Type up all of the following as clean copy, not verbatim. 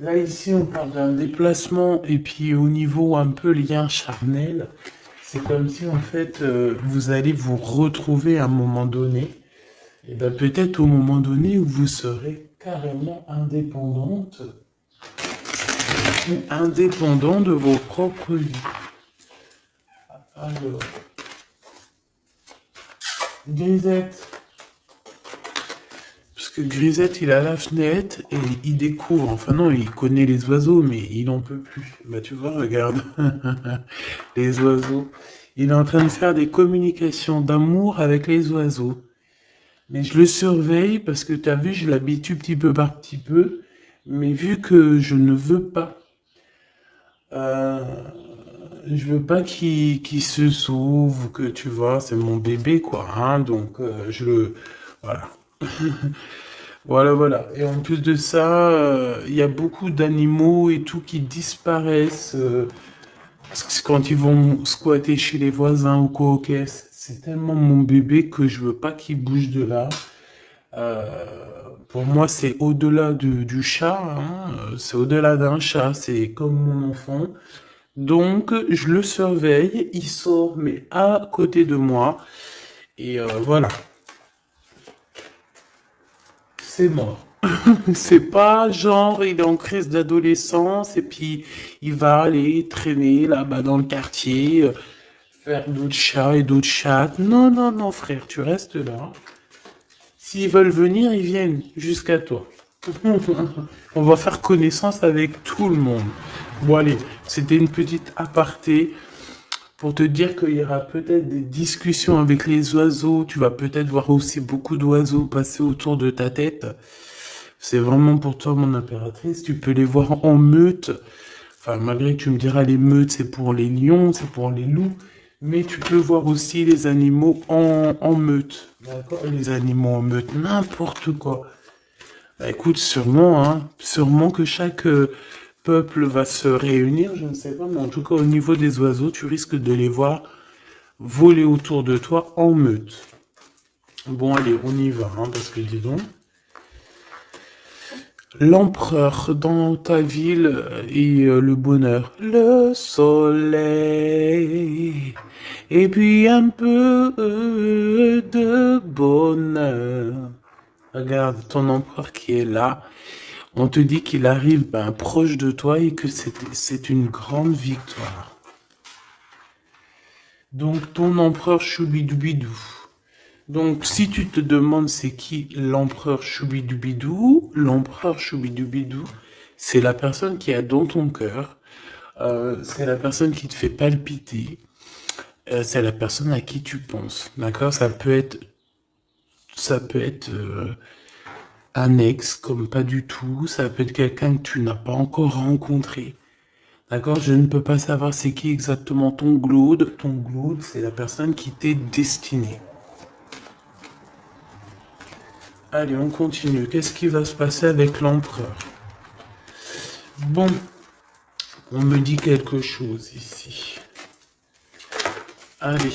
Là, ici, on parle d'un déplacement et puis au niveau un peu lien charnel, c'est comme si en fait vous allez vous retrouver à un moment donné. Et ben peut-être au moment donné où vous serez carrément indépendante ou indépendant de vos propres vies. Alors, Grisette. Parce que Grisette, il a la fenêtre et il découvre. Enfin non, il connaît les oiseaux, mais il en peut plus. Bah tu vois, regarde. Les oiseaux. Il est en train de faire des communications d'amour avec les oiseaux. Mais je le surveille parce que tu as vu, je l'habitue petit peu par petit peu. Mais vu que je ne veux pas, euh, je veux pas qu'il se sauve ou que tu vois, c'est mon bébé quoi. Hein, donc je le, voilà. Voilà, voilà. Et en plus de ça, il y a beaucoup d'animaux et tout qui disparaissent quand ils vont squatter chez les voisins ou quoi. Ok, c'est tellement mon bébé que je veux pas qu'il bouge de là. Euh, pour moi, c'est au-delà du chat. Hein, c'est au-delà d'un chat. C'est comme mon enfant. Donc, je le surveille. Il sort, mais à côté de moi. Et voilà, c'est mort. C'est pas genre il est en crise d'adolescence et puis il va aller traîner là-bas dans le quartier, faire d'autres chats et d'autres chattes. Non, non, non, frère, tu restes là. S'ils veulent venir, ils viennent jusqu'à toi. On va faire connaissance avec tout le monde. Bon, allez, c'était une petite aparté pour te dire qu'il y aura peut-être des discussions avec les oiseaux. Tu vas peut-être voir aussi beaucoup d'oiseaux passer autour de ta tête. C'est vraiment pour toi, mon impératrice. Tu peux les voir en meute. Enfin, malgré que tu me diras, les meutes, c'est pour les lions, c'est pour les loups. Mais tu peux voir aussi les animaux en meute. D'accord? Les animaux en meute, n'importe quoi. Bah, écoute, sûrement, hein, sûrement que chaque peuple va se réunir, je ne sais pas, mais en tout cas, au niveau des oiseaux, tu risques de les voir voler autour de toi en meute. Bon, allez, on y va, hein, parce que dis donc. L'empereur dans ta ville et le bonheur. Le soleil. Et puis un peu de bonheur. Regarde ton empereur qui est là. On te dit qu'il arrive ben, proche de toi et que c'est une grande victoire. Donc ton empereur Choubidoubidou. Donc si tu te demandes c'est qui l'empereur Choubidoubidou, l'empereur Choubidoubidou, c'est la personne qui est dans ton cœur, c'est la personne qui te fait palpiter, c'est la personne à qui tu penses, d'accord? Ça peut être un ex comme pas du tout, ça peut être quelqu'un que tu n'as pas encore rencontré. D'accord, je ne peux pas savoir c'est qui exactement ton glaude. Ton glaude, c'est la personne qui t'est destinée. Allez, on continue. Qu'est-ce qui va se passer avec l'empereur? Bon, on me dit quelque chose ici. Allez.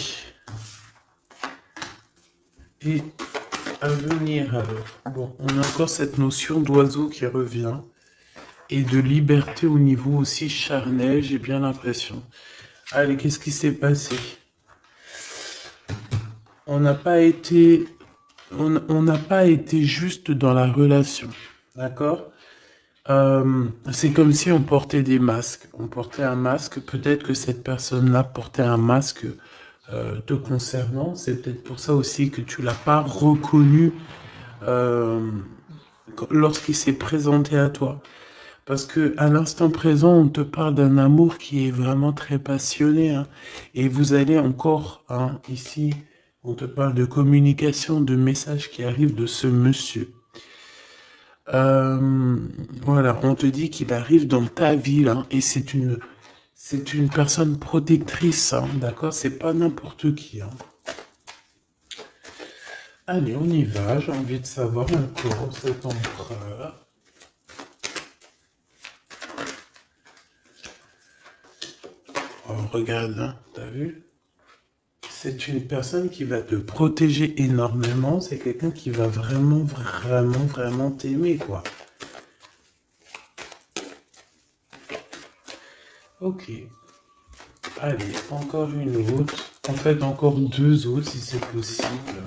Et à venir alors. Bon, on a encore cette notion d'oiseau qui revient. Et de liberté au niveau aussi charnel, j'ai bien l'impression. Allez, qu'est-ce qui s'est passé? On n'a pas été on n'a pas été juste dans la relation, d'accord? C'est comme si on portait des masques. On portait un masque, peut-être que cette personne-là portait un masque te concernant. C'est peut-être pour ça aussi que tu l'as pas reconnu euh, lorsqu'il s'est présenté à toi. Parce que à l'instant présent, on te parle d'un amour qui est vraiment très passionné, hein. Et vous allez encore, hein, ici, on te parle de communication, de messages qui arrivent de ce monsieur. Euh, voilà, on te dit qu'il arrive dans ta ville, hein, et c'est une personne protectrice, hein, d'accord? C'est pas n'importe qui, hein. Allez, on y va. J'ai envie de savoir encore cet empereur. Oh, regarde, hein, t'as vu? C'est une personne qui va te protéger énormément. C'est quelqu'un qui va vraiment, vraiment, vraiment t'aimer, quoi. Ok. Allez, encore une autre. En fait, encore deux autres si c'est possible.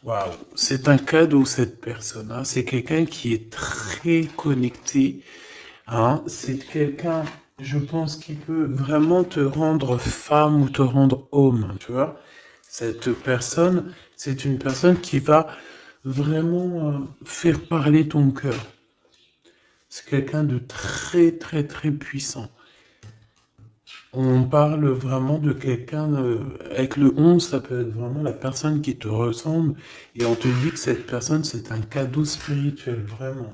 Waouh, c'est un cadeau cette personne, hein. C'est quelqu'un qui est très connecté, hein. C'est quelqu'un, je pense, qui peut vraiment te rendre femme ou te rendre homme, tu vois. Cette personne, c'est une personne qui va vraiment faire parler ton cœur. C'est quelqu'un de très très très puissant. On parle vraiment de quelqu'un, avec le 11, ça peut être vraiment la personne qui te ressemble, et on te dit que cette personne, c'est un cadeau spirituel, vraiment.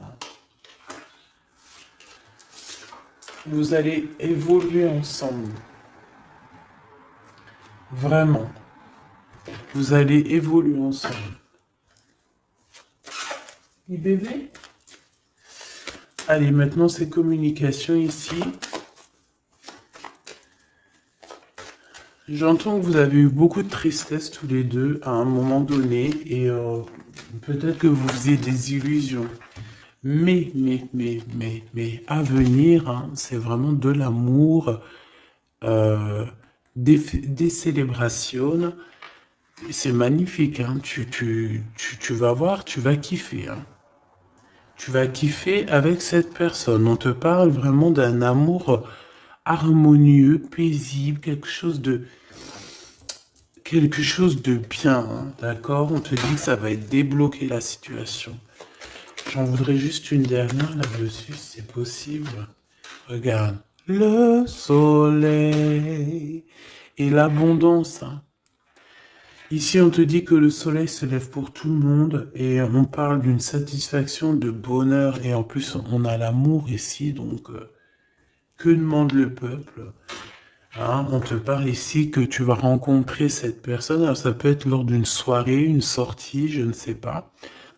Vous allez évoluer ensemble, vraiment. Vous allez évoluer ensemble. Et bébé? Allez, maintenant c'est communication ici. J'entends que vous avez eu beaucoup de tristesse tous les deux à un moment donné, et peut-être que vous faisiez des illusions. Mais, à venir, hein, c'est vraiment de l'amour, euh, des célébrations. C'est magnifique, hein. Tu vas voir, tu vas kiffer, hein. Tu vas kiffer avec cette personne. On te parle vraiment d'un amour harmonieux, paisible, quelque chose de bien, hein, d'accord? On te dit que ça va être débloquer la situation. J'en voudrais juste une dernière là-dessus, si c'est possible. Regarde. Le soleil et l'abondance, hein. Ici, on te dit que le soleil se lève pour tout le monde et on parle d'une satisfaction, de bonheur, et en plus, on a l'amour ici, donc que demande le peuple? Hein, on te parle ici que tu vas rencontrer cette personne. Alors, ça peut être lors d'une soirée, une sortie, je ne sais pas.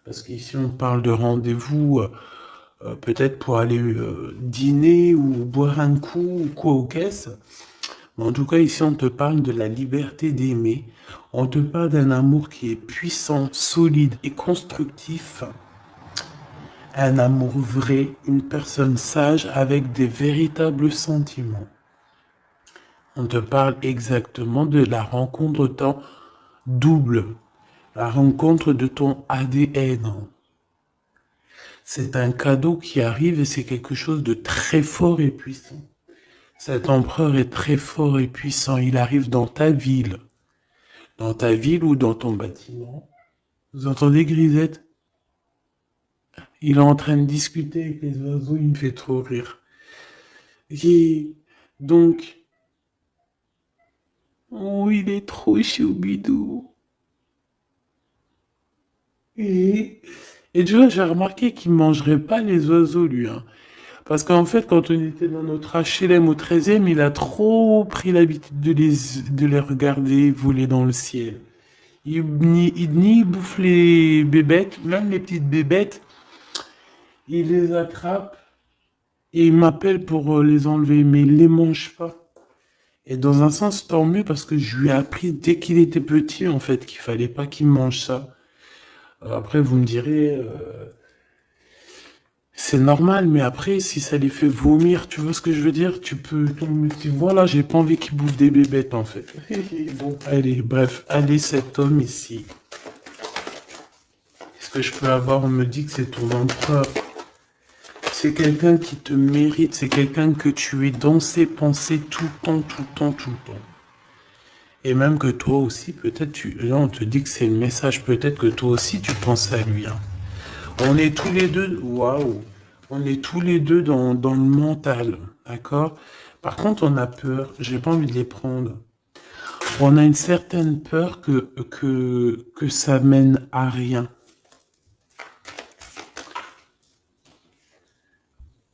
Parce qu'ici, on parle de rendez-vous, peut-être pour aller dîner ou boire un coup ou quoi aux caisses. Mais en tout cas, ici, on te parle de la liberté d'aimer. On te parle d'un amour qui est puissant, solide et constructif. Un amour vrai, une personne sage avec des véritables sentiments. On te parle exactement de la rencontre de ton double, la rencontre de ton ADN. C'est un cadeau qui arrive et c'est quelque chose de très fort et puissant. Cet empereur est très fort et puissant. Il arrive dans ta ville ou dans ton bâtiment. Vous entendez Grisette? Il est en train de discuter avec les oiseaux, il me fait trop rire. Et donc, oh, il est trop choubidou. Et, et tu vois, j'ai remarqué qu'il mangerait pas les oiseaux, lui, hein. Parce qu'en fait, quand on était dans notre HLM au 13e, il a trop pris l'habitude de les regarder voler dans le ciel. Il bouffe les bébêtes, même les petites bébêtes, il les attrape et il m'appelle pour les enlever, mais il les mange pas. Et dans un sens, tant mieux parce que je lui ai appris dès qu'il était petit, en fait, qu'il fallait pas qu'il mange ça. Après, vous me direz, c'est normal, mais après, si ça les fait vomir, tu vois ce que je veux dire? Voilà, j'ai pas envie qu'ils bouffent des bébêtes, en fait. Bon, allez, bref, allez, cet homme ici. Est-ce que je peux avoir? On me dit que c'est ton empereur. C'est quelqu'un qui te mérite, c'est quelqu'un que tu es dans ses pensées tout le temps, tout le temps, tout le temps. Et même que toi aussi, peut-être, là, on te dit que c'est le message, peut-être que toi aussi, tu penses à lui, hein. On est tous les deux, waouh, on est tous les deux dans le mental, d'accord? Par contre, on a peur, j'ai pas envie de les prendre. On a une certaine peur que ça mène à rien.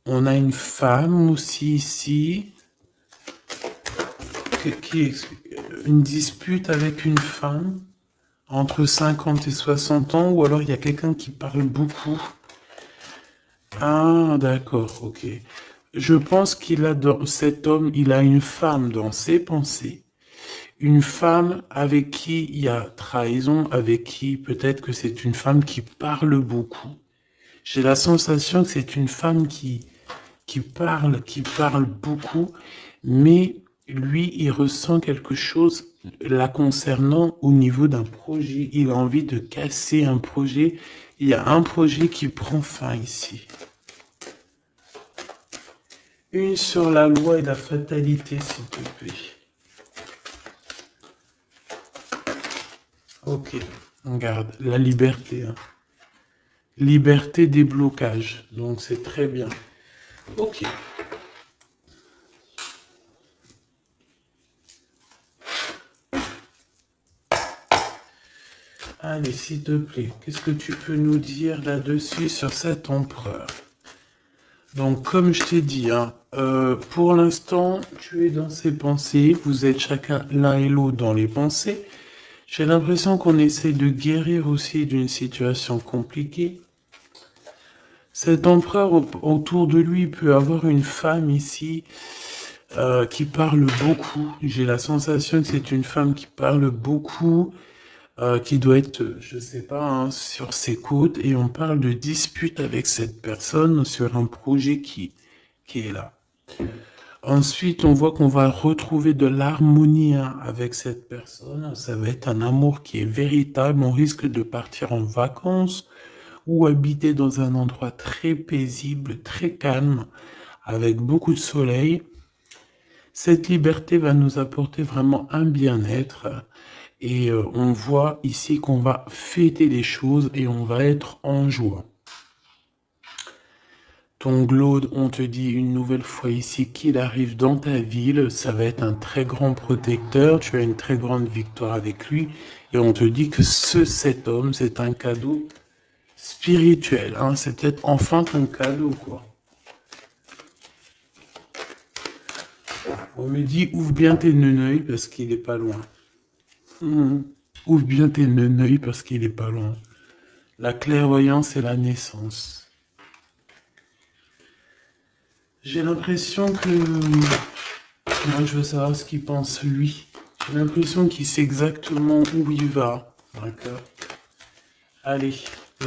On a une femme aussi ici, une dispute avec une femme entre 50 et 60 ans, ou alors il y a quelqu'un qui parle beaucoup. Ah, d'accord, ok. Je pense cet homme, il a une femme dans ses pensées. Une femme avec qui il y a trahison, avec qui peut-être que c'est une femme qui parle beaucoup. J'ai la sensation que c'est une femme qui parle beaucoup, mais lui, il ressent quelque chose la concernant au niveau d'un projet. Il a envie de casser un projet. Il y a un projet qui prend fin ici. Une sur la loi et la fatalité, s'il te plaît. Ok, regarde, la liberté. Hein. Liberté des blocages, donc c'est très bien. Ok. Allez, s'il te plaît, qu'est-ce que tu peux nous dire là-dessus sur cet empereur? Donc, comme je t'ai dit, hein, pour l'instant, tu es dans ses pensées, vous êtes chacun l'un et l'autre dans les pensées. J'ai l'impression qu'on essaie de guérir aussi d'une situation compliquée. Cet empereur, autour de lui, peut avoir une femme ici qui parle beaucoup. J'ai la sensation que c'est une femme qui parle beaucoup, qui doit être, je sais pas, hein, sur ses côtes. Et on parle de dispute avec cette personne sur un projet qui est là. Ensuite, on voit qu'on va retrouver de l'harmonie hein, avec cette personne. Ça va être un amour qui est véritable. On risque de partir en vacances ou habiter dans un endroit très paisible, très calme, avec beaucoup de soleil. Cette liberté va nous apporter vraiment un bien-être. Et on voit ici qu'on va fêter les choses et on va être en joie. Ton Glaude, on te dit une nouvelle fois ici qu'il arrive dans ta ville, ça va être un très grand protecteur, tu as une très grande victoire avec lui, et on te dit que cet homme, c'est un cadeau spirituel, hein, c'est peut-être enfin ton cadeau, quoi. On me dit, ouvre bien tes neneuils parce qu'il est pas loin. Ouvre bien tes neneuils parce qu'il est pas loin. La clairvoyance et la naissance. J'ai l'impression que... Moi, je veux savoir ce qu'il pense, lui. J'ai l'impression qu'il sait exactement où il va. D'accord. Allez,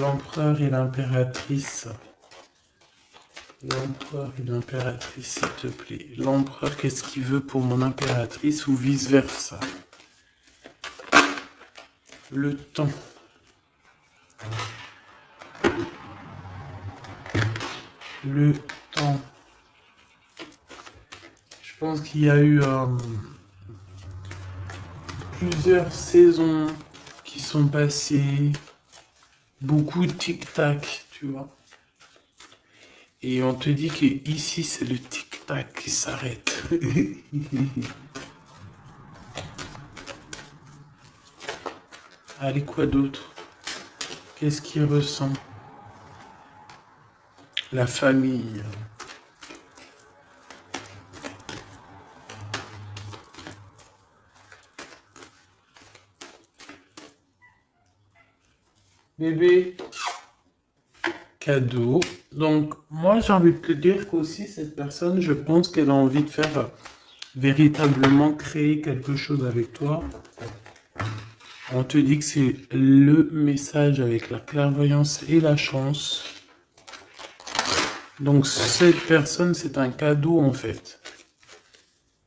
l'empereur et l'impératrice. L'empereur et l'impératrice, s'il te plaît. L'empereur, qu'est-ce qu'il veut pour mon impératrice ou vice-versa? Le temps. Le temps. Je pense qu'il y a eu plusieurs saisons qui sont passées, beaucoup de tic-tac, tu vois. Et on te dit que ici c'est le tic-tac qui s'arrête. Allez, quoi d'autre? Qu'est-ce qu'il ressent? La famille. Bébé, cadeau. Donc, moi, j'ai envie de te dire qu'aussi, cette personne, je pense qu'elle a envie de faire véritablement créer quelque chose avec toi. On te dit que c'est le message avec la clairvoyance et la chance. Donc, cette personne, c'est un cadeau, en fait.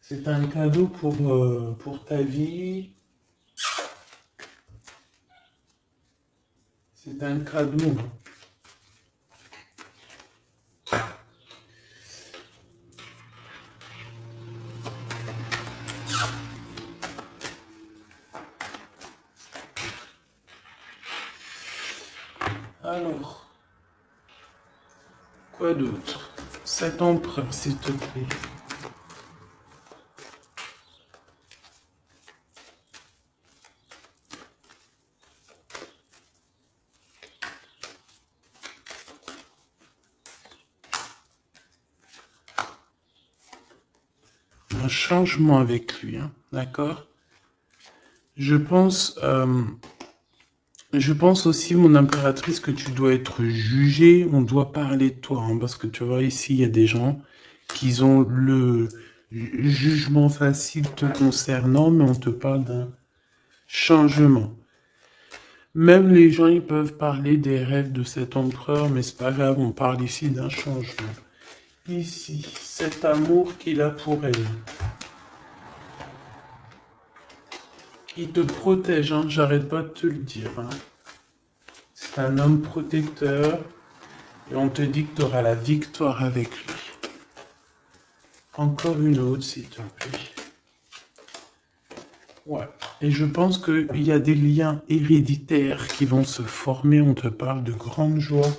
C'est un cadeau pour ta vie. C'est un cadeau. Alors, quoi d'autre? Cet empereur, s'il te plaît. Un changement avec lui, hein, d'accord? Je pense, je pense aussi, mon impératrice, que tu dois être jugée, on doit parler de toi, hein, parce que tu vois, ici, il y a des gens qui ont le jugement facile te concernant, mais on te parle d'un changement. Même les gens, ils peuvent parler des rêves de cet empereur, mais c'est pas grave, on parle ici d'un changement. Ici, cet amour qu'il a pour elle. Il te protège, hein, j'arrête pas de te le dire. Hein. C'est un homme protecteur et on te dit que tu auras la victoire avec lui. Encore une autre, s'il te plaît. Ouais. Et je pense qu'il y a des liens héréditaires qui vont se former. On te parle de grande joie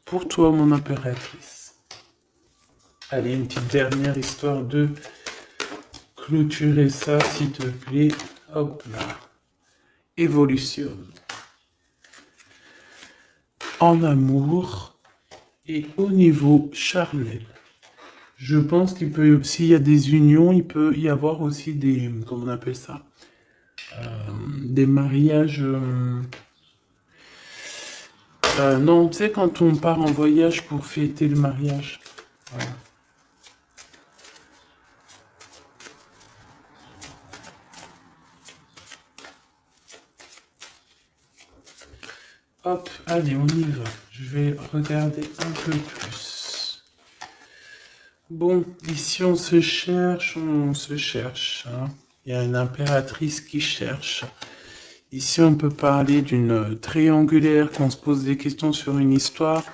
pour toi, mon impératrice. Allez, une petite dernière histoire de clôturer ça, s'il te plaît. Hop là. Évolution. En amour et au niveau charnel. Je pense qu'il peut, s'il y a des unions, il peut y avoir aussi des, comment on appelle ça, des mariages. Non, tu sais, quand on part en voyage pour fêter le mariage. Voilà. Hop, allez, on y va. Je vais regarder un peu plus. Bon, ici on se cherche, hein. Il y a une impératrice qui cherche. Ici on peut parler d'une triangulaire, qu'on se pose des questions sur une histoire,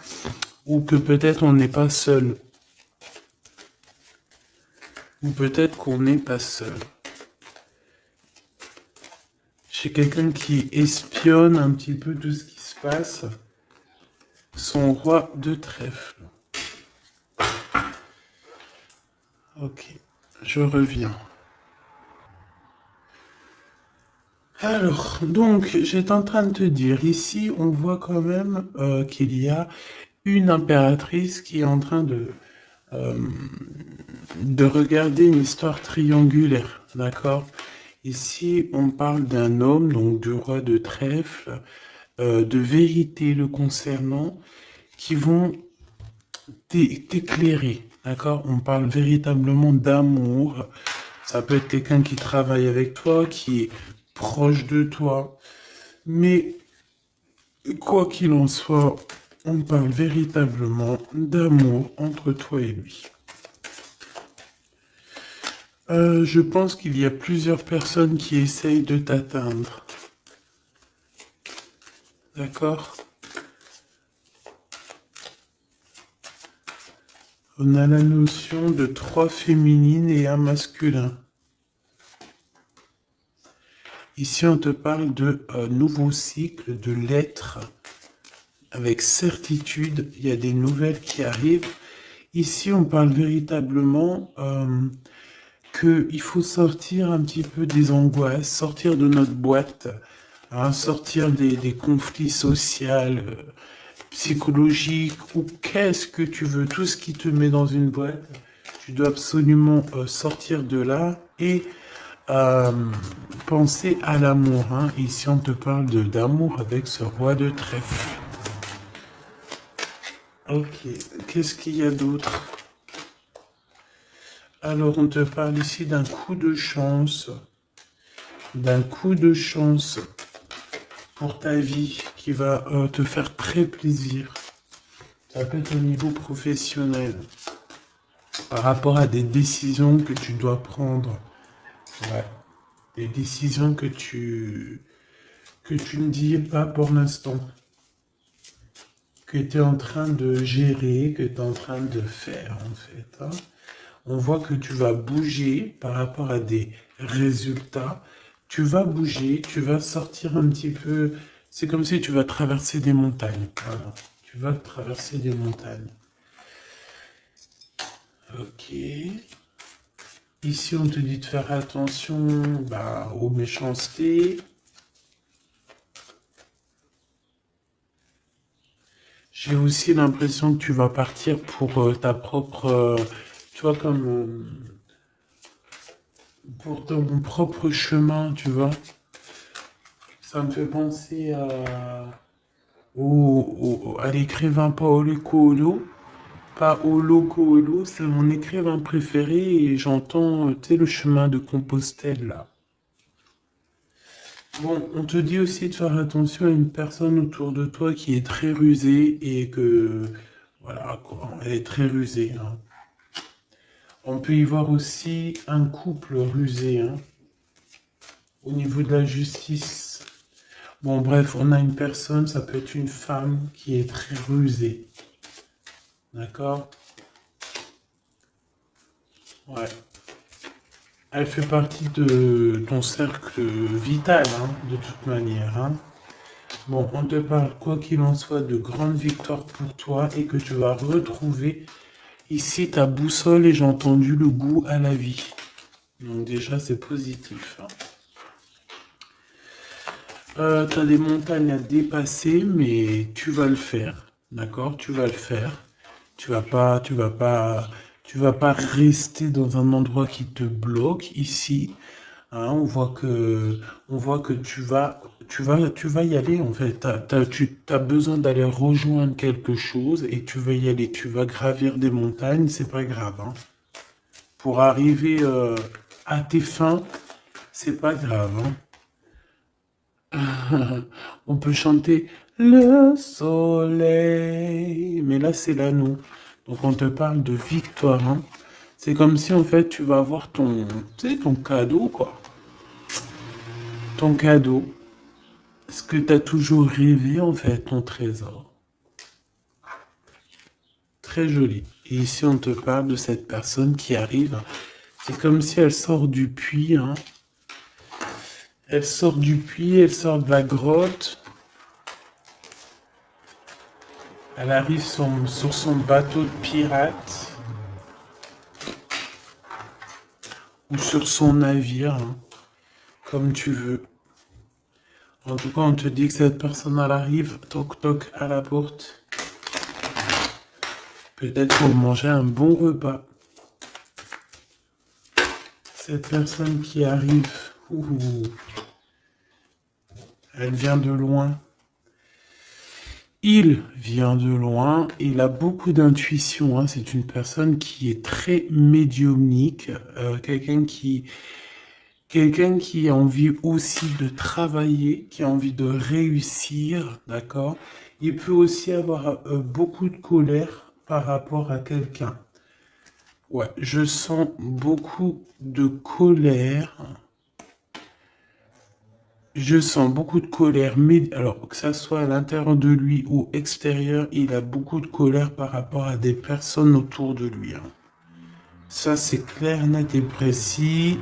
ou que peut-être on n'est pas seul. Ou peut-être qu'on n'est pas seul. J'ai quelqu'un qui espionne un petit peu tout ce qui se passe. Son roi de trèfle. Ok, je reviens. Alors, donc, j'étais en train de te dire, ici, on voit quand même qu'il y a une impératrice qui est en train de regarder une histoire triangulaire, d'accord? Ici, on parle d'un homme, donc du roi de trèfle, de vérité le concernant, qui vont t'éclairer, d'accord? On parle véritablement d'amour. Ça peut être quelqu'un qui travaille avec toi, qui est proche de toi. Mais quoi qu'il en soit, on parle véritablement d'amour entre toi et lui. Je pense qu'il y a plusieurs personnes qui essayent de t'atteindre. D'accord? On a la notion de 3 féminines et un masculin. Ici, on te parle de nouveau cycle, de l'être. Avec certitude, il y a des nouvelles qui arrivent. Ici, on parle véritablement qu'il faut sortir un petit peu des angoisses, sortir de notre boîte, hein, sortir des conflits sociaux, psychologiques, ou qu'est-ce que tu veux, tout ce qui te met dans une boîte, tu dois absolument sortir de là et penser à l'amour. Hein. Ici, on te parle d'amour avec ce roi de trèfle. Ok, qu'est-ce qu'il y a d'autre? Alors, on te parle ici d'un coup de chance. D'un coup de chance pour ta vie qui va te faire très plaisir. Ça peut être au niveau professionnel. Par rapport à des décisions que tu dois prendre. Ouais. Des décisions que tu ne dis pas pour l'instant. Que tu es en train de gérer, que tu es en train de faire en fait. Hein. On voit que tu vas bouger par rapport à des résultats. Tu vas bouger, tu vas sortir un petit peu. C'est comme si tu vas traverser des montagnes. Voilà. Tu vas traverser des montagnes. Ok. Ici, on te dit de faire attention aux méchancetés. J'ai aussi l'impression que tu vas partir pour ta propre... tu vois, comme... pour ton propre chemin, tu vois. Ça me fait penser à l'écrivain Paolo Coelho. Paolo Coelho, c'est mon écrivain préféré et j'entends, tu sais, le chemin de Compostelle, là. Bon, on te dit aussi de faire attention à une personne autour de toi qui est très rusée et que, voilà, quoi, elle est très rusée. Hein. On peut y voir aussi un couple rusé, hein, au niveau de la justice. Bon, bref, on a une personne, ça peut être une femme qui est très rusée. D'accord? Ouais. Elle fait partie de ton cercle vital, hein, de toute manière, hein. Bon, on te parle, quoi qu'il en soit, de grandes victoires pour toi et que tu vas retrouver ici ta boussole et j'ai entendu le goût à la vie. Donc déjà, c'est positif, hein. T'as des montagnes à dépasser, mais tu vas le faire, d'accord? Tu vas le faire. Tu vas pas rester dans un endroit qui te bloque ici. Hein, on voit que tu vas y aller en fait. Tu as besoin d'aller rejoindre quelque chose et tu vas y aller. Tu vas gravir des montagnes, c'est pas grave, hein. Pour arriver à tes fins, c'est pas grave, hein. On peut chanter le soleil, mais là c'est l'anneau. Donc on te parle de victoire, hein. C'est comme si en fait tu vas avoir ton, tu sais, ton cadeau quoi. Ton cadeau. Ce que tu as toujours rêvé en fait, ton trésor. Très joli. Et ici on te parle de cette personne qui arrive. C'est comme si elle sort du puits, hein. Elle sort du puits, elle sort de la grotte. Elle arrive sur son bateau de pirate ou sur son navire, hein, comme tu veux. En tout cas, on te dit que cette personne, elle arrive, toc toc à la porte. Peut-être pour manger un bon repas. Cette personne qui arrive, elle vient de loin. Il vient de loin, il a beaucoup d'intuition, hein. C'est une personne qui est très médiumnique, quelqu'un qui a envie aussi de travailler, qui a envie de réussir, d'accord? Il peut aussi avoir beaucoup de colère par rapport à quelqu'un. Ouais, je sens beaucoup de colère. Je sens beaucoup de colère, mais alors que ça soit à l'intérieur de lui ou extérieur, il a beaucoup de colère par rapport à des personnes autour de lui, hein. Ça, c'est clair, net et précis.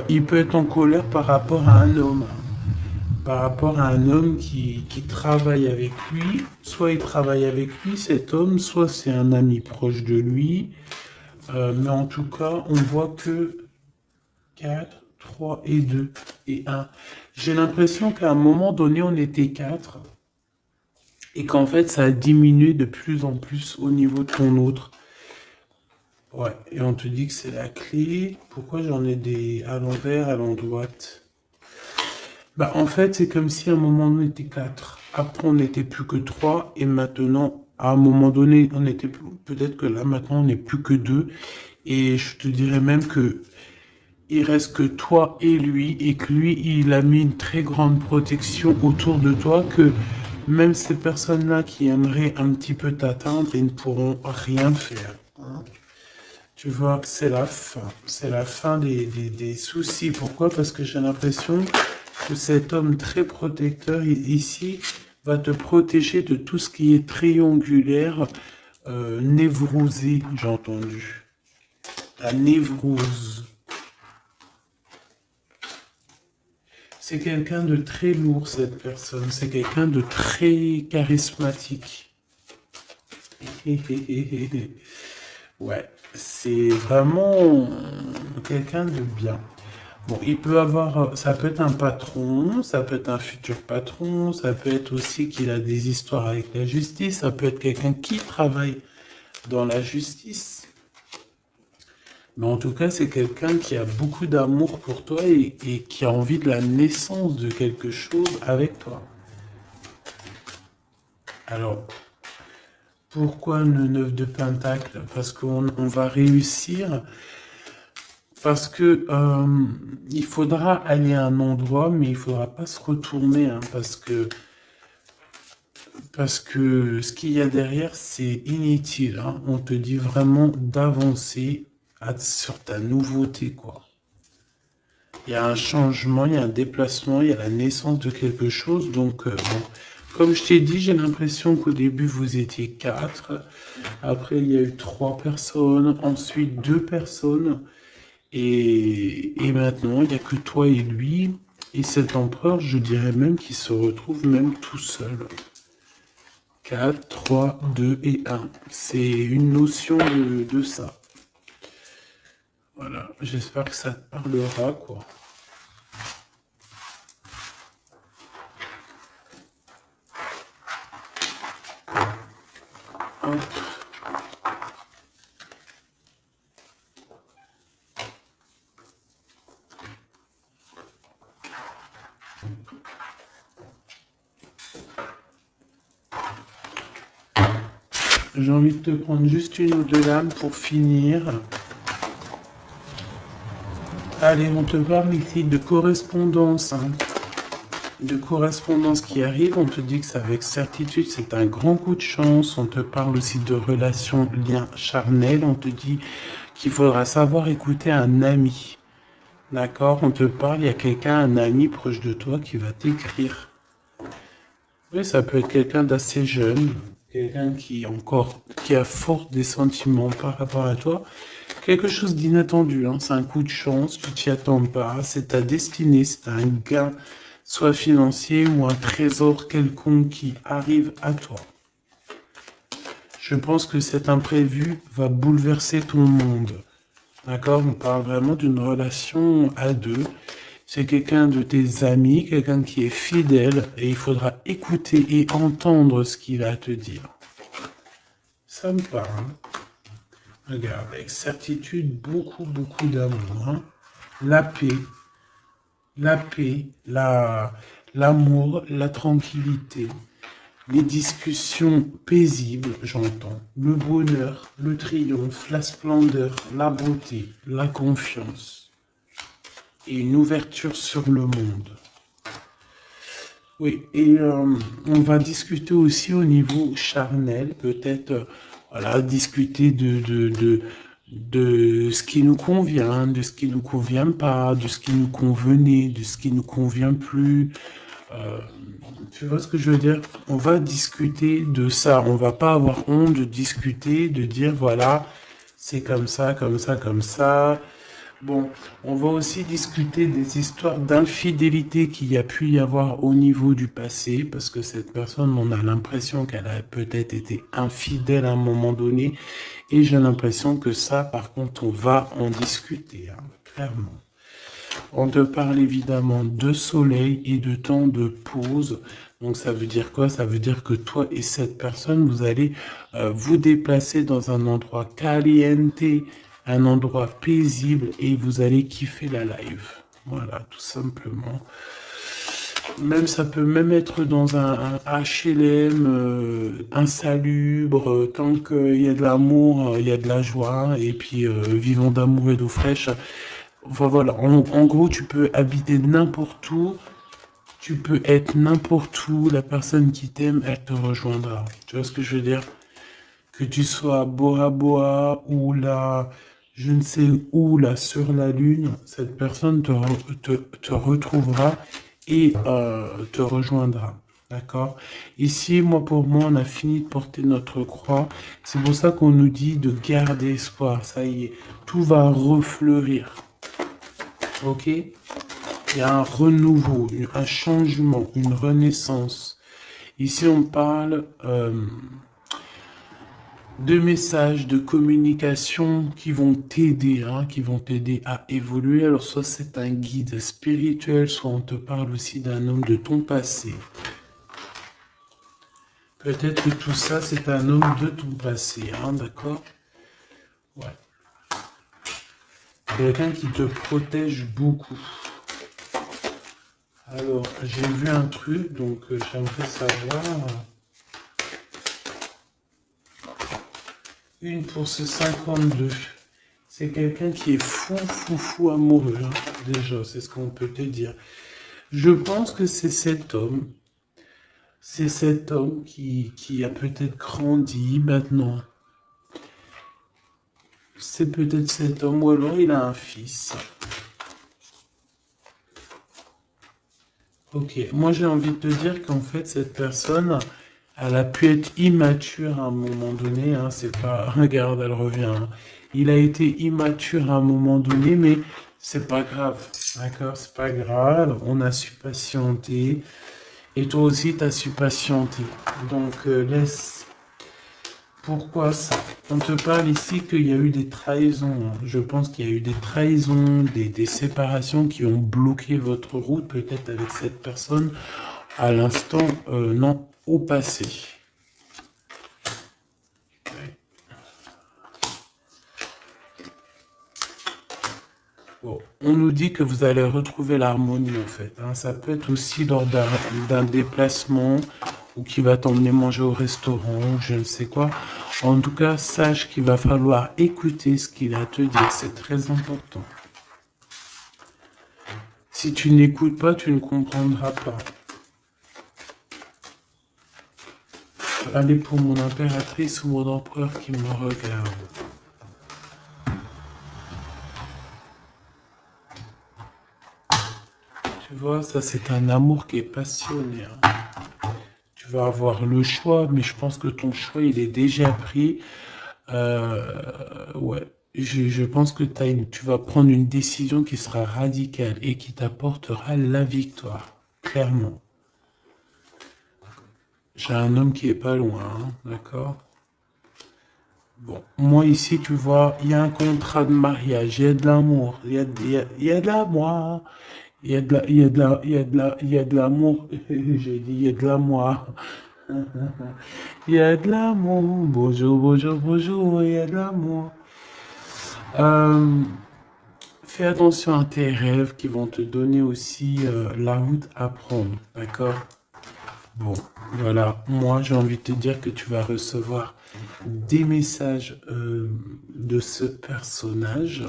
Il peut être en colère par rapport à un homme, par rapport à un homme qui travaille avec lui. Soit il travaille avec lui, cet homme, soit c'est un ami proche de lui. Mais en tout cas, on voit que 4, 3 et 2 et un. J'ai l'impression qu'à un moment donné, on était 4 et qu'en fait, ça a diminué de plus en plus au niveau de ton autre. Ouais, et on te dit que c'est la clé. Pourquoi j'en ai des à l'envers, à l'endroit? Bah, en fait, c'est comme si à un moment on était 4. Après, on n'était plus que 3. Et maintenant, à un moment donné, on était peut-être que là, maintenant, on n'est plus que 2. Et je te dirais même que il reste que toi et lui. Et que lui, il a mis une très grande protection autour de toi. Que même ces personnes-là qui aimeraient un petit peu t'atteindre, ils ne pourront rien faire, hein. Tu vois, c'est la fin. C'est la fin des soucis. Pourquoi? Parce que j'ai l'impression que cet homme très protecteur ici va te protéger de tout ce qui est triangulaire, névrosé, j'ai entendu. La névrose. C'est quelqu'un de très lourd, cette personne. C'est quelqu'un de très charismatique. Ouais, c'est vraiment quelqu'un de bien. Bon, il peut avoir, ça peut être un patron, ça peut être un futur patron, ça peut être aussi qu'il a des histoires avec la justice, ça peut être quelqu'un qui travaille dans la justice. Mais en tout cas, c'est quelqu'un qui a beaucoup d'amour pour toi et qui a envie de la naissance de quelque chose avec toi. Alors, pourquoi le 9 de Pentacle? Parce qu'on va réussir. Parce que il faudra aller à un endroit, mais il faudra pas se retourner, hein, parce que Parce que ce qu'il y a derrière, c'est inutile, hein. On te dit vraiment d'avancer sur ta nouveauté, quoi. Il y a un changement, il y a un déplacement, il y a la naissance de quelque chose. Donc, bon, comme je t'ai dit, j'ai l'impression qu'au début, vous étiez 4. Après, il y a eu 3 personnes. Ensuite, 2 personnes. Et maintenant, il n'y a que toi et lui. Et cet empereur, je dirais même qu'il se retrouve même tout seul. 4, 3, 2 et 1. C'est une notion de ça. Voilà, j'espère que ça te parlera, quoi. Hop. J'ai envie de te prendre juste une ou deux lames pour finir. Allez, on te parle ici de correspondance, hein. De correspondance qui arrive, on te dit que c'est avec certitude, c'est un grand coup de chance. On te parle aussi de relations, liens charnels. On te dit qu'il faudra savoir écouter un ami. D'accord? On te parle, il y a quelqu'un, un ami proche de toi qui va t'écrire. Oui, ça peut être quelqu'un d'assez jeune, quelqu'un qui a fort des sentiments par rapport à toi. Quelque chose d'inattendu, hein. C'est un coup de chance, tu t'y attends pas, c'est ta destinée, c'est un gain, soit financier ou un trésor quelconque qui arrive à toi. Je pense que cet imprévu va bouleverser ton monde. D'accord? On parle vraiment d'une relation à deux. C'est quelqu'un de tes amis, quelqu'un qui est fidèle, et il faudra écouter et entendre ce qu'il a à te dire. Ça me parle. Regarde, avec certitude, beaucoup, beaucoup d'amour, hein. La paix, l'amour, la tranquillité, les discussions paisibles, j'entends, le bonheur, le triomphe, la splendeur, la beauté, la confiance et une ouverture sur le monde. Oui, et on va discuter aussi au niveau charnel, peut-être, voilà, discuter de ce qui nous convient, de ce qui nous convient pas, de ce qui nous convenait, de ce qui nous convient plus. Euh, Tu vois ce que je veux dire? On va discuter de ça. On va pas avoir honte de discuter, de dire voilà, c'est comme ça, comme ça, comme ça. Bon, on va aussi discuter des histoires d'infidélité qu'il y a pu y avoir au niveau du passé, parce que cette personne, on a l'impression qu'elle a peut-être été infidèle à un moment donné, et j'ai l'impression que ça, par contre, on va en discuter, hein, clairement. On te parle évidemment de soleil et de temps de pause. Donc ça veut dire quoi? Ça veut dire que toi et cette personne, vous allez vous déplacer dans un endroit caliente, un endroit paisible et vous allez kiffer la live. Voilà, tout simplement. Même ça peut même être dans un HLM insalubre, tant qu'il y a de l'amour, il y a de la joie, et puis vivant d'amour et d'eau fraîche. Enfin, voilà, en gros, tu peux habiter n'importe où, tu peux être n'importe où, la personne qui t'aime, elle te rejoindra. Tu vois ce que je veux dire? Que tu sois à Bora Bora ou là, je ne sais où, là, sur la Lune, cette personne te retrouvera et te rejoindra. D'accord? Ici, moi, pour moi, on a fini de porter notre croix. C'est pour ça qu'on nous dit de garder espoir. Ça y est, tout va refleurir. Ok? Il y a un renouveau, un changement, une renaissance. Ici, on parle de messages, de communication qui vont t'aider, hein, qui vont t'aider à évoluer. Alors, soit c'est un guide spirituel, soit on te parle aussi d'un homme de ton passé. Peut-être que tout ça, c'est un homme de ton passé, hein, d'accord? Ouais. Quelqu'un qui te protège beaucoup. Alors, j'ai vu un truc, donc j'aimerais savoir. Une pour ce 52. C'est quelqu'un qui est fou, fou, fou amoureux, hein, déjà, c'est ce qu'on peut te dire. Je pense que c'est cet homme C'est cet homme qui a peut-être grandi maintenant. C'est peut-être cet homme, ou alors il a un fils. Ok, moi j'ai envie de te dire qu'en fait cette personne, elle a pu être immature à un moment donné, hein, c'est pas, regarde, elle revient, hein. Il a été immature à un moment donné, mais c'est pas grave, d'accord, c'est pas grave, on a su patienter, et toi aussi t'as su patienter, donc laisse. Pourquoi ça? On te parle ici qu'il y a eu des trahisons, hein. Je pense qu'il y a eu des trahisons, des séparations qui ont bloqué votre route, peut-être avec cette personne, à l'instant, non, au passé. Bon, on nous dit que vous allez retrouver l'harmonie en fait, hein. Ça peut être aussi lors d'un déplacement ou qui va t'emmener manger au restaurant ou je ne sais quoi. En tout cas, sache qu'il va falloir écouter ce qu'il a à te dire. C'est très important. Si tu n'écoutes pas, tu ne comprendras pas. Allez pour mon impératrice ou mon empereur qui me regarde. Tu vois, ça c'est un amour qui est passionné, hein. Tu vas avoir le choix, mais je pense que ton choix il est déjà pris. Ouais, je pense que tu vas prendre une décision qui sera radicale et qui t'apportera la victoire, clairement. J'ai un homme qui est pas loin, hein, d'accord? Bon, moi ici, tu vois, il y a un contrat de mariage, il y a de l'amour, il y a de l'amour, il y a de la, il y a de la, il y a de la, il y a de l'amour. J'ai dit, il y a de l'amour. Il y a de l'amour. Bonjour, bonjour, bonjour, il y a de l'amour. Euh, Fais attention à tes rêves qui vont te donner aussi la route à prendre, d'accord? Bon, voilà, moi j'ai envie de te dire que tu vas recevoir des messages de ce personnage,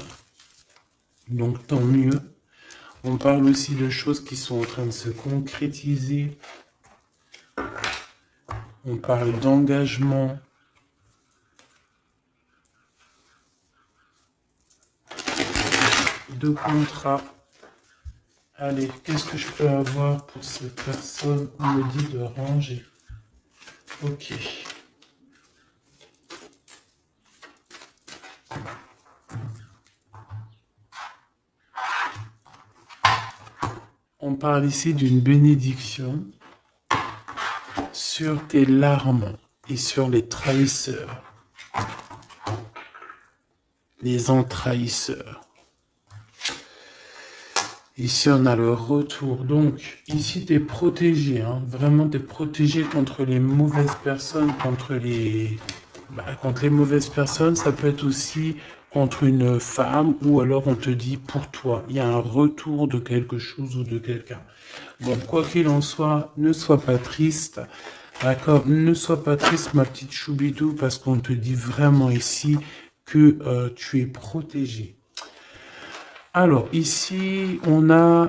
donc tant mieux. On parle aussi de choses qui sont en train de se concrétiser. On parle d'engagement. De contrat. Allez, qu'est-ce que je peux avoir pour cette personne? On me dit de ranger. Ok. On parle ici d'une bénédiction sur tes larmes et sur les trahisseurs. Les entrahisseurs. Ici, on a le retour. Donc, ici, tu es protégé. Hein. Vraiment, tu es protégé contre les mauvaises personnes, contre les mauvaises personnes. Ça peut être aussi contre une femme ou alors on te dit pour toi. Il y a un retour de quelque chose ou de quelqu'un. Bon, quoi qu'il en soit, ne sois pas triste. D'accord? Ne sois pas triste, ma petite choubidou, parce qu'on te dit vraiment ici que tu es protégé. Alors, ici, on a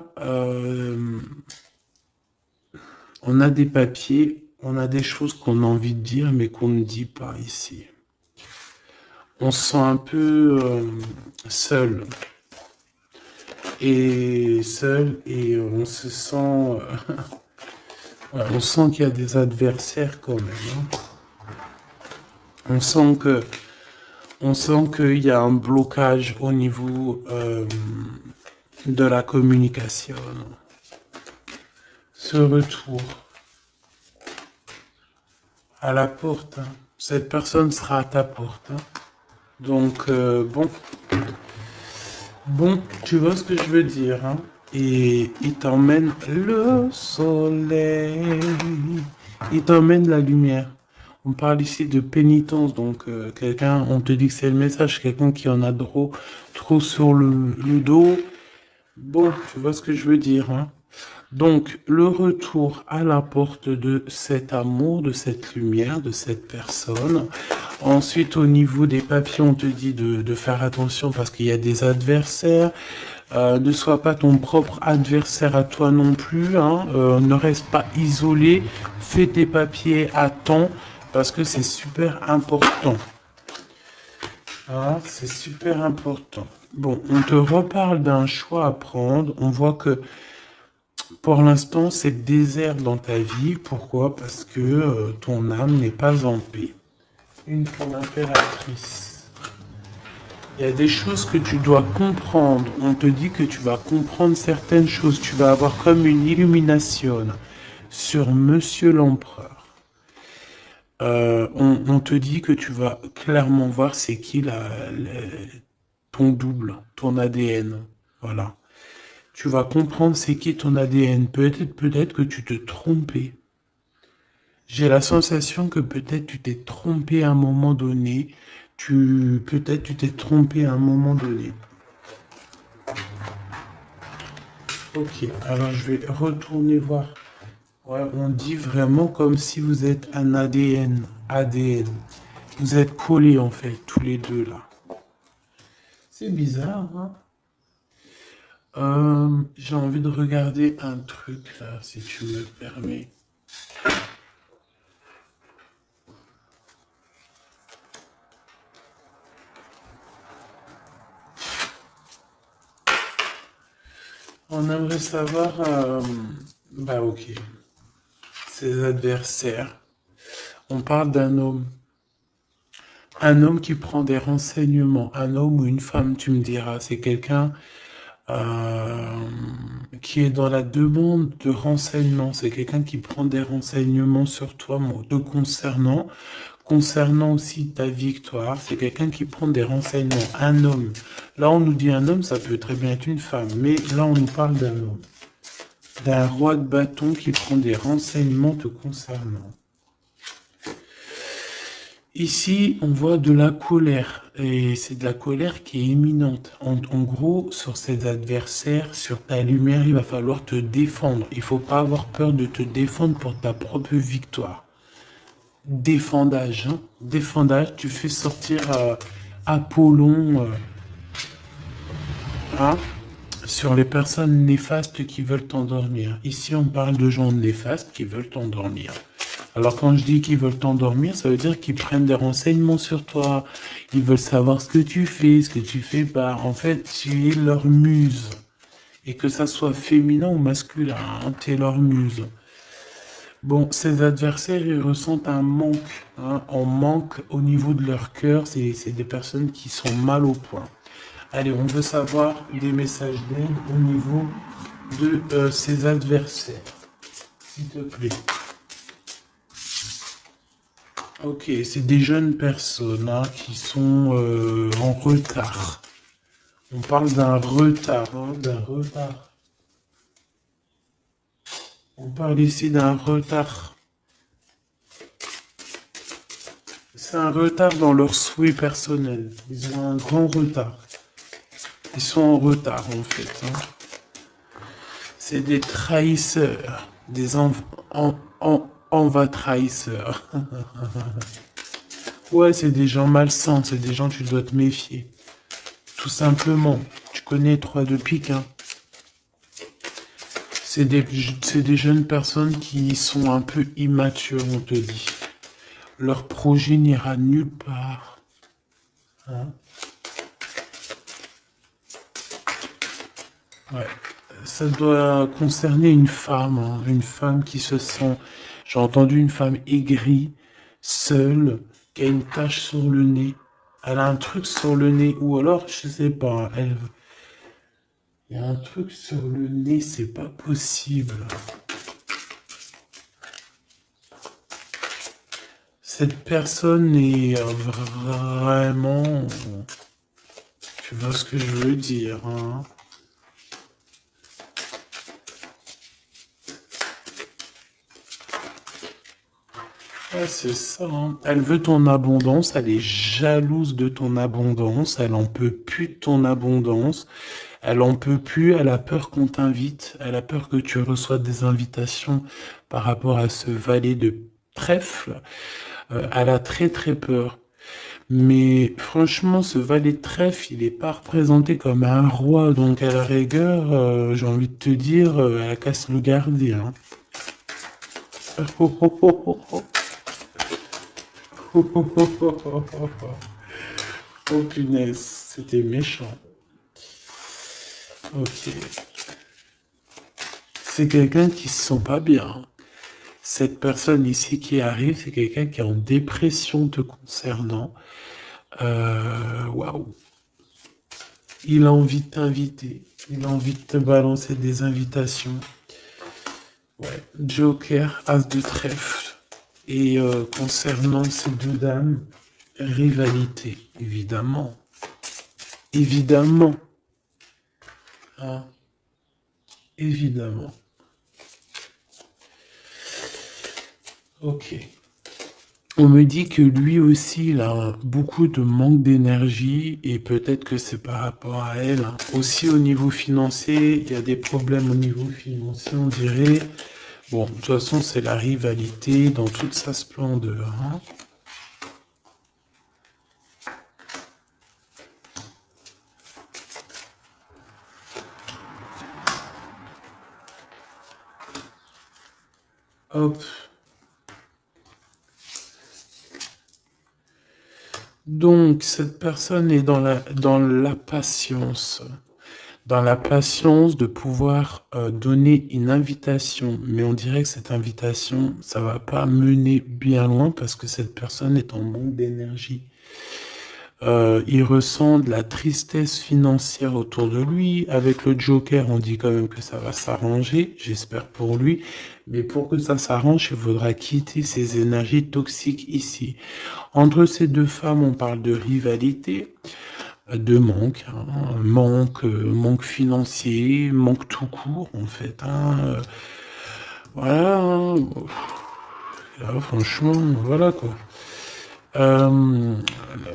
des papiers, on a des choses qu'on a envie de dire, mais qu'on ne dit pas ici. On se sent un peu seul. Et on se sent... ouais, on sent qu'il y a des adversaires quand même. Hein. On sent qu'il y a un blocage au niveau de la communication. Ce retour à la porte, hein. Cette personne sera à ta porte. Hein. Donc, bon, tu vois ce que je veux dire. Hein. Et il t'emmène le soleil, il t'emmène la lumière. On parle ici de pénitence, donc quelqu'un, on te dit que c'est le message, quelqu'un qui en a trop sur le dos. Bon, tu vois ce que je veux dire. Hein. Donc, le retour à la porte de cet amour, de cette lumière, de cette personne. Ensuite, au niveau des papiers, on te dit de faire attention parce qu'il y a des adversaires. Ne sois pas ton propre adversaire à toi non plus, hein. Ne reste pas isolé. Fais tes papiers à temps parce que c'est super important. Ah, c'est super important. Bon, on te reparle d'un choix à prendre. On voit que pour l'instant, c'est désert dans ta vie. Pourquoi? Parce que ton âme n'est pas en paix. Une femme impératrice. Il y a des choses que tu dois comprendre. On te dit que tu vas comprendre certaines choses. Tu vas avoir comme une illumination sur Monsieur l'Empereur. On te dit que tu vas clairement voir c'est qui ton double, ton ADN. Voilà. Tu vas comprendre c'est qui ton ADN. Peut-être que tu te trompais. J'ai la sensation que peut-être tu t'es trompé à un moment donné. Peut-être tu t'es trompé à un moment donné. Ok, alors je vais retourner voir. Ouais, on dit vraiment comme si vous êtes un ADN. ADN. Vous êtes collés en fait, tous les deux là. C'est bizarre, hein? J'ai envie de regarder un truc là, si tu me permets. On aimerait savoir, bah ok, ses adversaires. On parle d'un homme. Un homme qui prend des renseignements. Un homme ou une femme, tu me diras. C'est quelqu'un euh, qui est dans la demande de renseignements. C'est quelqu'un qui prend des renseignements sur toi, te concernant. Concernant aussi ta victoire, c'est quelqu'un qui prend des renseignements. Un homme. Là, on nous dit un homme, ça peut très bien être une femme. Mais là, on nous parle d'un homme. D'un roi de bâton qui prend des renseignements te concernant. Ici, on voit de la colère, et c'est de la colère qui est imminente. En gros, sur ses adversaires, sur ta lumière, il va falloir te défendre. Il faut pas avoir peur de te défendre pour ta propre victoire. Défendage, hein. Défendage, tu fais sortir Apollon, hein, sur les personnes néfastes qui veulent t'endormir. Ici, on parle de gens néfastes qui veulent t'endormir. Alors quand je dis qu'ils veulent t'endormir, ça veut dire qu'ils prennent des renseignements sur toi. Ils veulent savoir ce que tu fais, ce que tu fais pas. En fait, tu es leur muse. Et que ça soit féminin ou masculin, hein, tu es leur muse. Bon, ces adversaires, ils ressentent un manque. Hein, on manque au niveau de leur cœur. C'est des personnes qui sont mal au point. Allez, on veut savoir des messages d'aide au niveau de ces adversaires. S'il te plaît. Ok, c'est des jeunes personnes hein, qui sont en retard. On parle d'un retard, hein, d'un retard. On parle ici d'un retard. C'est un retard dans leurs souhaits personnels. Ils ont un grand retard. Ils sont en retard en fait. Hein. C'est des trahisseurs, des envers trahisseurs. Ouais, c'est des gens malsains, c'est des gens tu dois te méfier. Tout simplement. Tu connais 3 de pique, hein. C'est des jeunes personnes qui sont un peu immatures, on te dit. Leur projet n'ira nulle part. Hein. Ouais. Ça doit concerner une femme, hein, une femme qui se sent... J'ai entendu une femme aigrie, seule, qui a une tache sur le nez. Elle a un truc sur le nez, ou alors, je sais pas, il y a un truc sur le nez, c'est pas possible. Cette personne est vraiment... Tu vois ce que je veux dire, hein? Ouais, c'est ça, hein. Elle veut ton abondance, elle est jalouse de ton abondance, elle en peut plus de ton abondance, elle en peut plus, elle a peur qu'on t'invite, elle a peur que tu reçoives des invitations par rapport à ce valet de trèfle. Elle a très très peur. Mais franchement, ce valet de trèfle, il n'est pas représenté comme un roi. Donc à la rigueur, j'ai envie de te dire, à la casse le gardien. Oh, oh, oh, oh, oh. Oh, oh, oh, oh, oh, oh, oh. Oh, punaise, c'était méchant. Ok. C'est quelqu'un qui se sent pas bien. Cette personne ici qui arrive, c'est quelqu'un qui est en dépression te concernant. Waouh. Il a envie de t'inviter. Il a envie de te balancer des invitations. Ouais. Joker, As de trèfle. Et concernant ces deux dames, rivalité, évidemment. Évidemment. Hein, évidemment. Ok. On me dit que lui aussi, il a beaucoup de manque d'énergie et peut-être que c'est par rapport à elle, hein. Aussi au niveau financier, il y a des problèmes au niveau financier, on dirait. Bon, de toute façon, c'est la rivalité dans toute sa splendeur, hein. Hop. Donc, cette personne est dans la patience. Dans la patience de pouvoir donner une invitation. Mais on dirait que cette invitation, ça va pas mener bien loin parce que cette personne est en manque d'énergie. Il ressent de la tristesse financière autour de lui. Avec le Joker, on dit quand même que ça va s'arranger, j'espère pour lui. Mais pour que ça s'arrange, il faudra quitter ces énergies toxiques ici. Entre ces deux femmes, on parle de rivalité, de manque, hein, manque financier, manque tout court en fait, hein. Voilà, hein. Là, franchement, voilà quoi. Euh,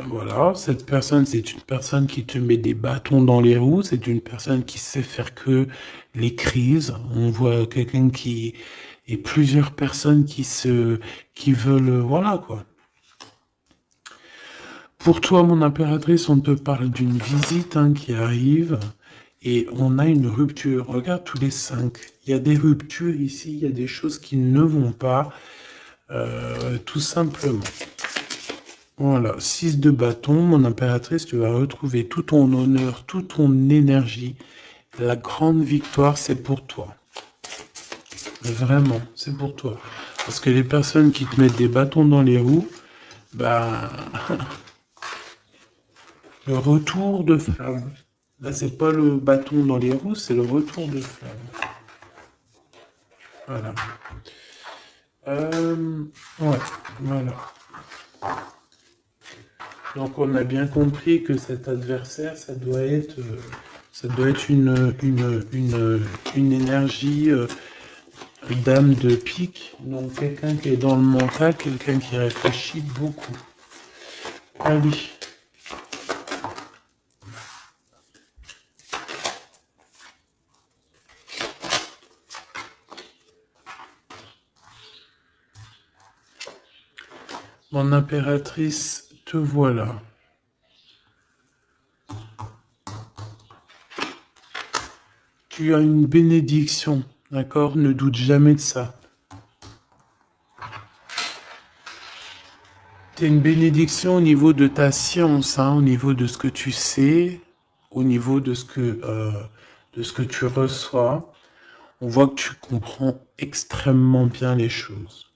voilà, cette personne, c'est une personne qui te met des bâtons dans les roues, c'est une personne qui sait faire que les crises. On voit quelqu'un qui et plusieurs personnes qui veulent, voilà quoi. Pour toi, mon impératrice, on te parle d'une visite hein, qui arrive et on a une rupture. Regarde tous les cinq. Il y a des ruptures ici, il y a des choses qui ne vont pas, tout simplement. Voilà, 6 de bâton, mon impératrice, tu vas retrouver tout ton honneur, toute ton énergie. La grande victoire, c'est pour toi. Vraiment, c'est pour toi. Parce que les personnes qui te mettent des bâtons dans les roues, bah, le retour de flamme. Là, c'est pas le bâton dans les roues, c'est le retour de flamme. Voilà. Ouais, voilà. Donc on a bien compris que cet adversaire, ça doit être une énergie dame de pique. Donc quelqu'un qui est dans le mental, quelqu'un qui réfléchit beaucoup. Allez. Mon impératrice, te voilà. Tu as une bénédiction, d'accord? Ne doute jamais de ça. Tu as une bénédiction au niveau de ta science, hein, au niveau de ce que tu sais, au niveau de ce que tu reçois. On voit que tu comprends extrêmement bien les choses.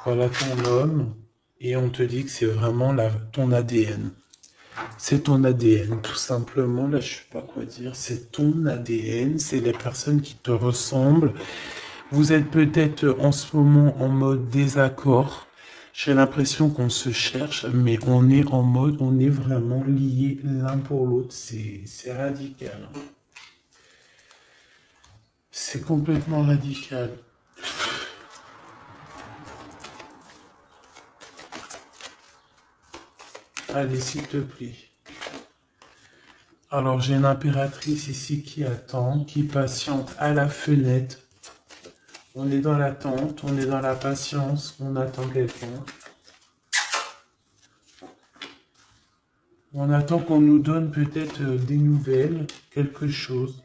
Voilà ton homme, et on te dit que c'est vraiment ton ADN. C'est ton ADN, tout simplement. Là, je sais pas quoi dire. C'est ton ADN, c'est les personnes qui te ressemblent. Vous êtes peut-être en ce moment en mode désaccord. J'ai l'impression qu'on se cherche, mais on est en mode, on est vraiment liés l'un pour l'autre. C'est radical, hein. C'est complètement radical. Allez, s'il te plaît. Alors, j'ai une impératrice ici qui attend, qui patiente à la fenêtre On est dans l'attente, on est dans la patience, on attend quelqu'un. On attend qu'on nous donne peut-être des nouvelles, quelque chose.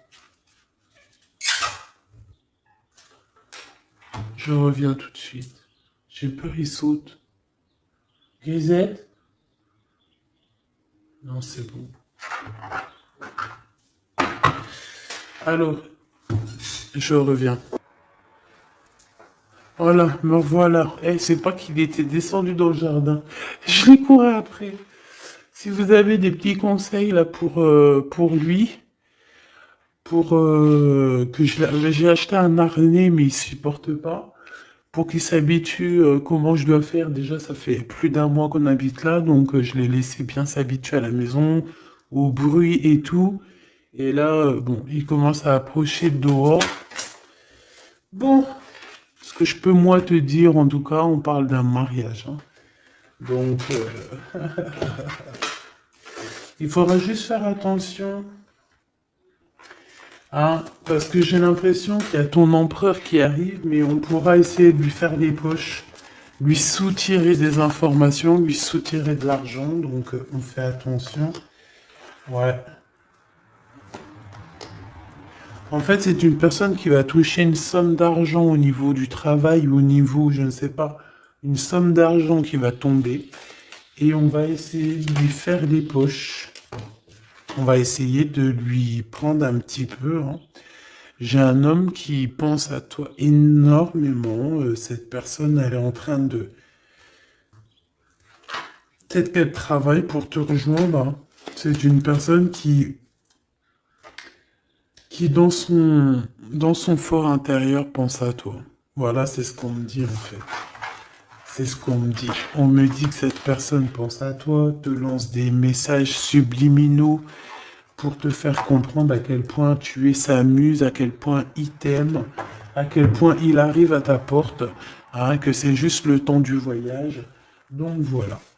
Je reviens tout de suite. J'ai peur, il saute. Grisette? Non, c'est bon. Alors, je reviens. Voilà, me revoilà. Eh, c'est pas qu'il était descendu dans le jardin. Je l'ai couru après. Si vous avez des petits conseils là pour lui, j'ai acheté un harnais mais il supporte pas. Pour qu'il s'habitue, comment je dois faire. Déjà, ça fait plus d'un mois qu'on habite là, donc je l'ai laissé bien s'habituer à la maison, au bruit et tout. Et là, bon, il commence à approcher de dehors. Bon, ce que je peux moi te dire, en tout cas, on parle d'un mariage, hein. Donc, il faudra juste faire attention, hein, parce que j'ai l'impression qu'il y a ton empereur qui arrive, mais on pourra essayer de lui faire les poches, lui soutirer des informations, lui soutirer de l'argent, donc on fait attention. Ouais. En fait, c'est une personne qui va toucher une somme d'argent au niveau du travail ou au niveau, je ne sais pas, une somme d'argent qui va tomber et on va essayer de lui faire les poches. On va essayer de lui prendre un petit peu, hein. J'ai un homme qui pense à toi énormément. Cette personne, elle est en train de... Peut-être qu'elle travaille pour te rejoindre, hein. C'est une personne qui dans son fort intérieur pense à toi. Voilà, c'est ce qu'on me dit en fait. C'est ce qu'on me dit. On me dit que cette personne pense à toi, te lance des messages subliminaux pour te faire comprendre à quel point tu es sa muse, à quel point il t'aime, à quel point il arrive à ta porte, hein, que c'est juste le temps du voyage. Donc voilà.